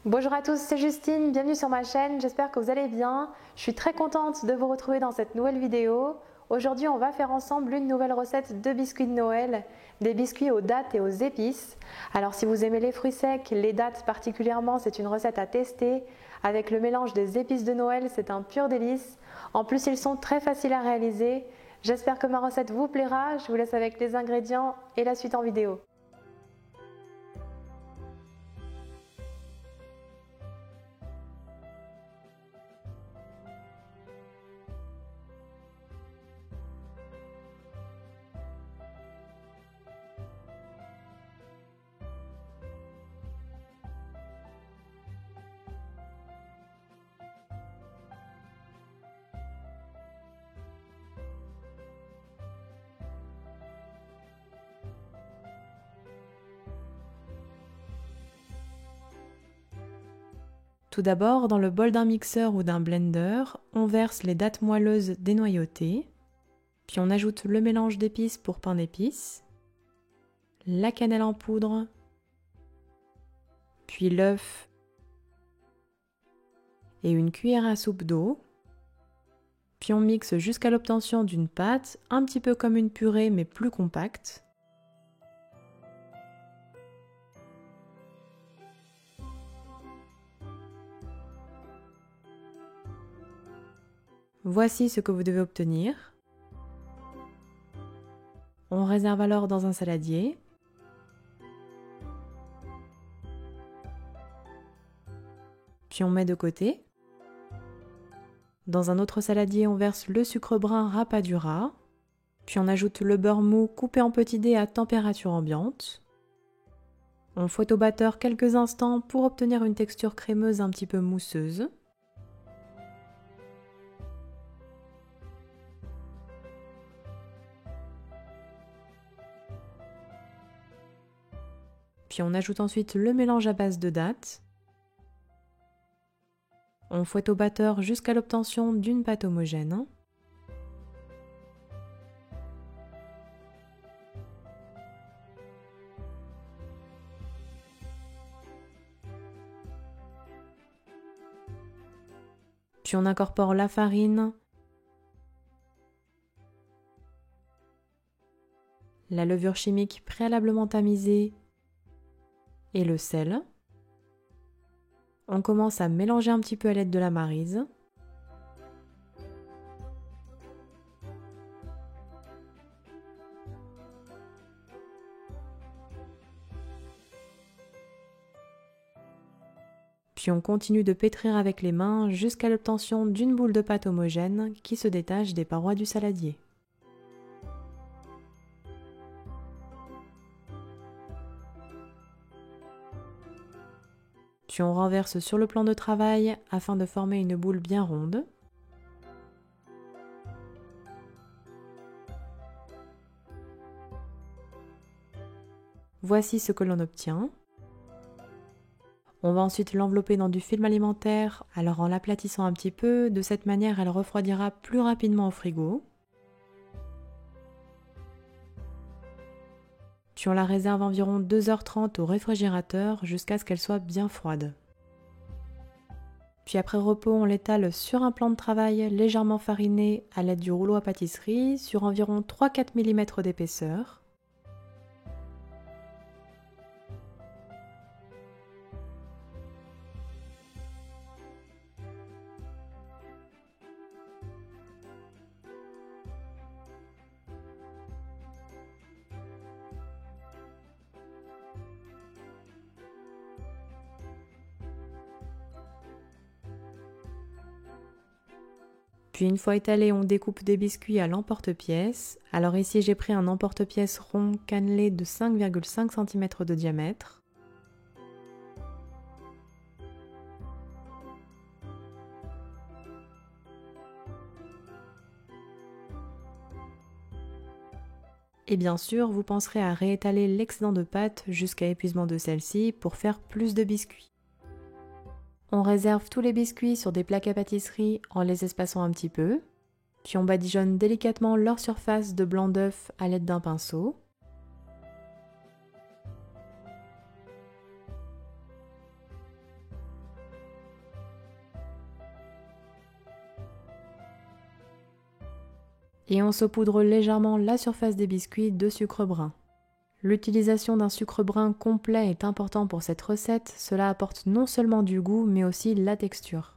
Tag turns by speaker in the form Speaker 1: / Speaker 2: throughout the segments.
Speaker 1: Bonjour à tous, c'est Justine, bienvenue sur ma chaîne, j'espère que vous allez bien. Je suis très contente de vous retrouver dans cette nouvelle vidéo. Aujourd'hui, on va faire ensemble une nouvelle recette de biscuits de Noël, des biscuits aux dattes et aux épices. Alors si vous aimez les fruits secs, les dattes particulièrement, c'est une recette à tester. Avec le mélange des épices de Noël, c'est un pur délice. En plus, ils sont très faciles à réaliser. J'espère que ma recette vous plaira, je vous laisse avec les ingrédients et la suite en vidéo. Tout d'abord, dans le bol d'un mixeur ou d'un blender, on verse les dattes moelleuses dénoyautées, puis on ajoute le mélange d'épices pour pain d'épices, la cannelle en poudre, puis l'œuf et une cuillère à soupe d'eau, puis on mixe jusqu'à l'obtention d'une pâte un petit peu comme une purée mais plus compacte. Voici ce que vous devez obtenir. On réserve alors dans un saladier. Puis on met de côté. Dans un autre saladier, on verse le sucre brun rapadura. Puis on ajoute le beurre mou coupé en petits dés à température ambiante. On fouette au batteur quelques instants pour obtenir une texture crémeuse un petit peu mousseuse. Puis on ajoute ensuite le mélange à base de dattes. On fouette au batteur jusqu'à l'obtention d'une pâte homogène. Puis on incorpore la farine, la levure chimique préalablement tamisée et le sel. On commence à mélanger un petit peu à l'aide de la maryse. Puis on continue de pétrir avec les mains jusqu'à l'obtention d'une boule de pâte homogène qui se détache des parois du saladier. Puis on renverse sur le plan de travail afin de former une boule bien ronde. Voici ce que l'on obtient. On va ensuite l'envelopper dans du film alimentaire, alors en l'aplatissant un petit peu, de cette manière elle refroidira plus rapidement au frigo. Puis on la réserve environ 2h30 au réfrigérateur jusqu'à ce qu'elle soit bien froide. Puis après repos, on l'étale sur un plan de travail légèrement fariné à l'aide du rouleau à pâtisserie sur environ 3-4 mm d'épaisseur. Puis une fois étalé, on découpe des biscuits à l'emporte-pièce. Alors ici j'ai pris un emporte-pièce rond cannelé de 5,5 cm de diamètre. Et bien sûr, vous penserez à réétaler l'excédent de pâte jusqu'à épuisement de celle-ci pour faire plus de biscuits. On réserve tous les biscuits sur des plaques à pâtisserie en les espaçant un petit peu. Puis on badigeonne délicatement leur surface de blanc d'œuf à l'aide d'un pinceau. Et on saupoudre légèrement la surface des biscuits de sucre brun. L'utilisation d'un sucre brun complet est important pour cette recette, cela apporte non seulement du goût mais aussi la texture.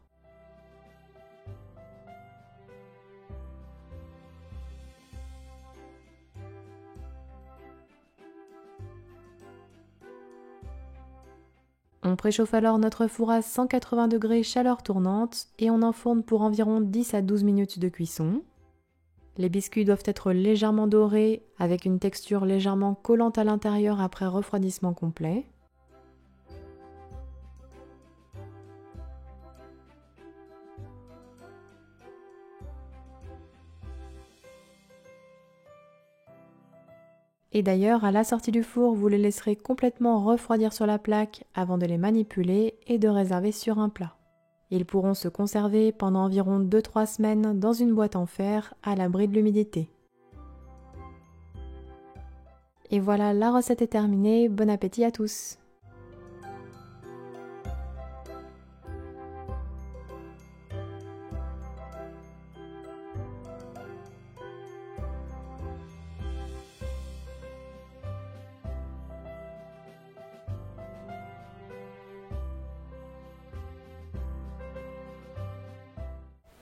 Speaker 1: On préchauffe alors notre four à 180 degrés chaleur tournante et on enfourne pour environ 10 à 12 minutes de cuisson. Les biscuits doivent être légèrement dorés avec une texture légèrement collante à l'intérieur après refroidissement complet. Et d'ailleurs, à la sortie du four, vous les laisserez complètement refroidir sur la plaque avant de les manipuler et de réserver sur un plat. Ils pourront se conserver pendant environ 2-3 semaines dans une boîte en fer à l'abri de l'humidité. Et voilà, la recette est terminée, bon appétit à tous!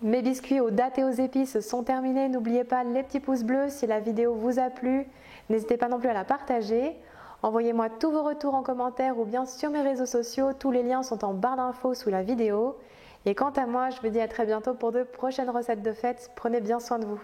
Speaker 1: Mes biscuits aux dattes et aux épices sont terminés. N'oubliez pas les petits pouces bleus si la vidéo vous a plu. N'hésitez pas non plus à la partager. Envoyez-moi tous vos retours en commentaire ou bien sur mes réseaux sociaux. Tous les liens sont en barre d'infos sous la vidéo. Et quant à moi, je vous dis à très bientôt pour de prochaines recettes de fêtes. Prenez bien soin de vous.